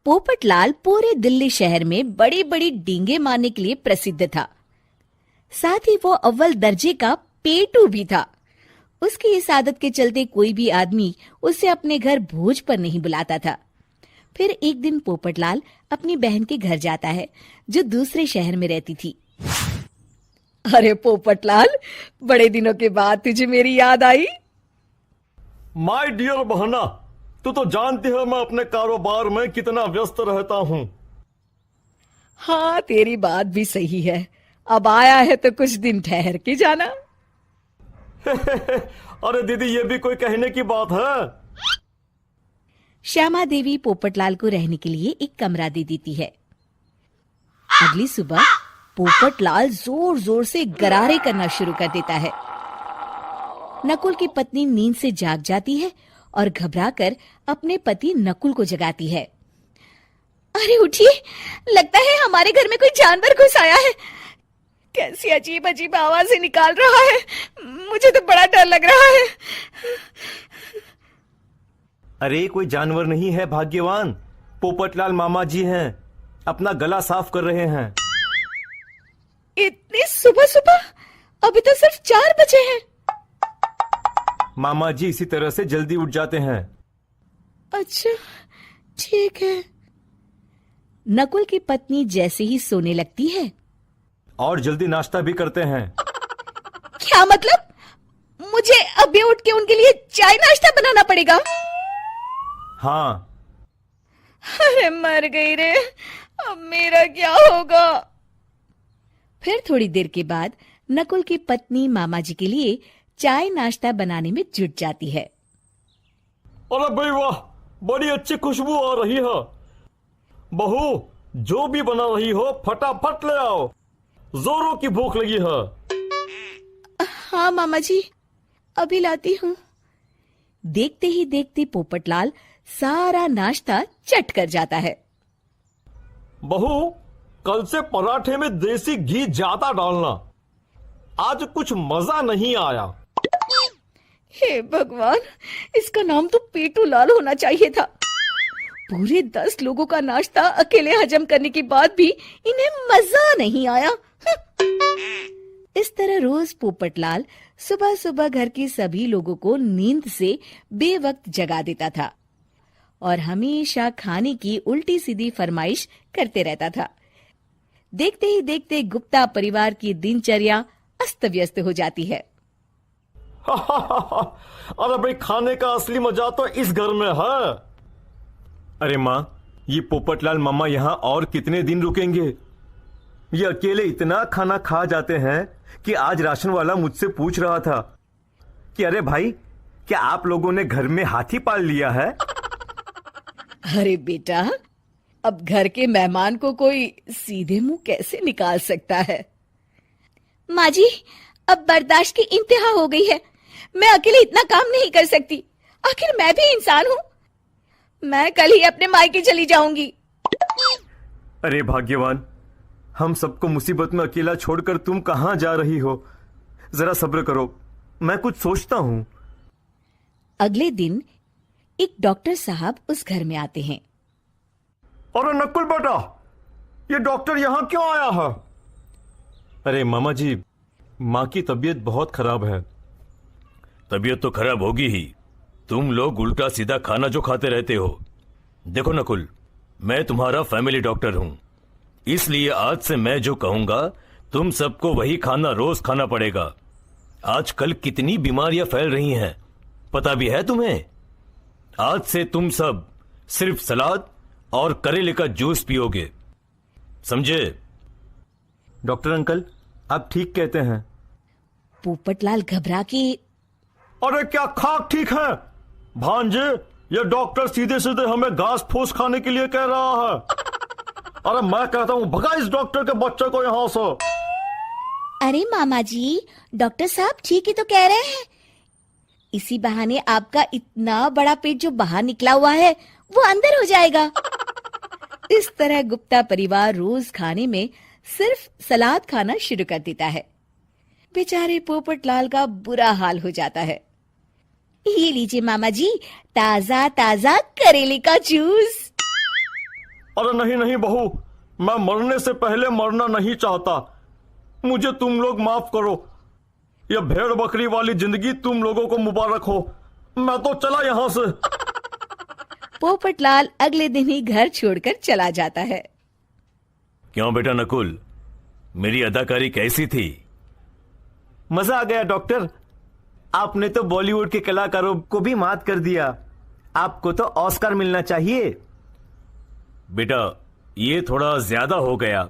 पोपटलाल पूरे दिल्ली शहर में बड़ी बड़ी डींगे मारने के लिए प्रसिद्ध था। साथ ही वो अव्वल दर्जे का पेटू भी था। उसकी इस आदत के चलते कोई भी आदमी उसे अपने घर भोज पर नहीं बुलाता था। फिर एक दिन पोपटलाल अपनी बहन के घर जाता है, जो दूसरे शहर में रहती थी। अरे पोपटलाल, बड़े दिनों के बाद तुझे मेरी याद आई। माय डियर बहना, तू तो जानती है मैं अपने कारोबार में कितना व्यस्त रहता हूँ। हाँ, तेरी बात भी सही है। अब आया है तो कुछ दिन ठहर के जाना। अरे दीदी, ये भी कोई कहने की बात है। श्यामा देवी पोपटलाल को रहने के लिए एक कमरा दे देती है। अगली सुबह पोपटलाल जोर जोर से गरारे करना शुरू कर देता है। नकुल की पत्नी नींद से जाग जाती है और घबराकर अपने पति नकुल को जगाती है। अरे उठिए, लगता है हमारे घर में कोई जानवर घुस आया है। कैसी अजीब अजीब आवाजें निकाल रहा है, मुझे तो बड़ा डर लग रहा है। अरे कोई जानवर नहीं है भाग्यवान, पोपटलाल मामा जी हैं, अपना गला साफ कर रहे हैं। इतनी सुबह सुबह? अभी तो सिर्फ 4 बजे हैं। मामा जी इसी तरह से जल्दी उठ जाते हैं। अच्छा, ठीक है। नकुल की पत्नी जैसे ही सोने लगती है और जल्दी नाश्ता भी करते हैं। क्या मतलब? मुझे अभी उठ के उनके लिए चाय नाश्ता बनाना पड़ेगा? हाँ। अरे मर गई रे, अब मेरा क्या होगा? फिर थोड़ी देर के बाद नकुल की पत्नी मामा जी के लिए चाय नाश्ता बनाने में जुट जाती है। अरे भाई वाह, बड़ी अच्छी खुशबू आ रही है। बहू, जो भी बना रही हो फटाफट ले आओ, जोरों की भूख लगी है। हाँ मामा जी, अभी लाती हूँ। देखते ही देखते पोपटलाल सारा नाश्ता चट कर जाता है। बहू, कल से पराठे में देसी घी ज्यादा डालना, आज कुछ मजा नहीं आया। हे भगवान, इसका नाम तो पेटू लाल होना चाहिए था। पूरे 10 लोगों का नाश्ता अकेले हजम करने के बाद भी इन्हें मजा नहीं आया। इस तरह रोज पोपटलाल सुबह सुबह घर के सभी लोगों को नींद से बेवक्त जगा देता था और हमेशा खाने की उल्टी सीधी फरमाइश करते रहता था। देखते ही देखते गुप्ता परिवार की दिनचर्या अस्त व्यस्त हो जाती है। अरे भाई, खाने का असली मजा तो इस घर में है। अरे माँ, ये पोपटलाल मामा यहाँ और कितने दिन रुकेंगे? ये अकेले इतना खाना खा जाते हैं कि आज राशन वाला मुझसे पूछ रहा था कि अरे भाई, क्या आप लोगों ने घर में हाथी पाल लिया है? अरे बेटा, अब घर के मेहमान को कोई सीधे मुंह कैसे निकाल सकता है? माँ जी, अब बर्दाश्त की इंतहा हो गई है। मैं अकेले इतना काम नहीं कर सकती। आखिर मैं भी इंसान हूँ। मैं कल ही अपने मायके चली जाऊंगी। अरे भाग्यवान, हम सबको मुसीबत में अकेला छोड़कर तुम कहाँ जा रही हो? जरा सब्र करो, मैं कुछ सोचता हूँ। अगले दिन एक डॉक्टर साहब उस घर में आते हैं। अरे नकुल बेटा, ये डॉक्टर यहाँ क्यों आया है? अरे मामा जी, माँ की तबीयत बहुत खराब है। तबीयत तो खराब होगी ही, तुम लोग उल्टा सीधा खाना जो खाते रहते हो। देखो नकुल, मैं तुम्हारा फैमिली डॉक्टर हूं, इसलिए आज से मैं जो कहूंगा तुम सबको वही खाना रोज खाना पड़ेगा। आजकल कितनी बीमारियां फैल रही हैं, पता भी है तुम्हें? आज से तुम सब सिर्फ सलाद और करेले का जूस पियोगे, समझे? डॉक्टर अंकल, आप ठीक कहते हैं। पोपटलाल घबरा के, अरे क्या खाक ठीक है भांजे? ये डॉक्टर सीधे सीधे हमें घास फूस खाने के लिए कह रहा है। अरे मैं कहता हूँ भगा इस डॉक्टर के बच्चे को यहाँ से। अरे मामा जी, डॉक्टर साहब ठीक ही तो कह रहे हैं। इसी बहाने आपका इतना बड़ा पेट जो बाहर निकला हुआ है वो अंदर हो जाएगा। इस तरह गुप्ता परिवार रोज खाने में सिर्फ सलाद खाना शुरू कर देता है। बेचारे पोपटलाल का बुरा हाल हो जाता है। ये लीजिए मामा जी, ताजा ताजा करेले का जूस। अरे नहीं नहीं बहू, मैं मरने से पहले मरना नहीं चाहता। मुझे तुम लोग माफ करो। यह भेड़ बकरी वाली जिंदगी तुम लोगों को मुबारक हो। मैं तो चला यहां से। पोपटलाल अगले दिन ही घर छोड़कर चला जाता है। क्यों बेटा नकुल, मेरी अदाकारी कैसी थी? मजा आ गया डॉक्टर। आपने तो बॉलीवुड के कलाकारों को भी मात कर दिया। आपको तो ऑस्कर मिलना चाहिए। बेटा ये थोड़ा ज्यादा हो गया।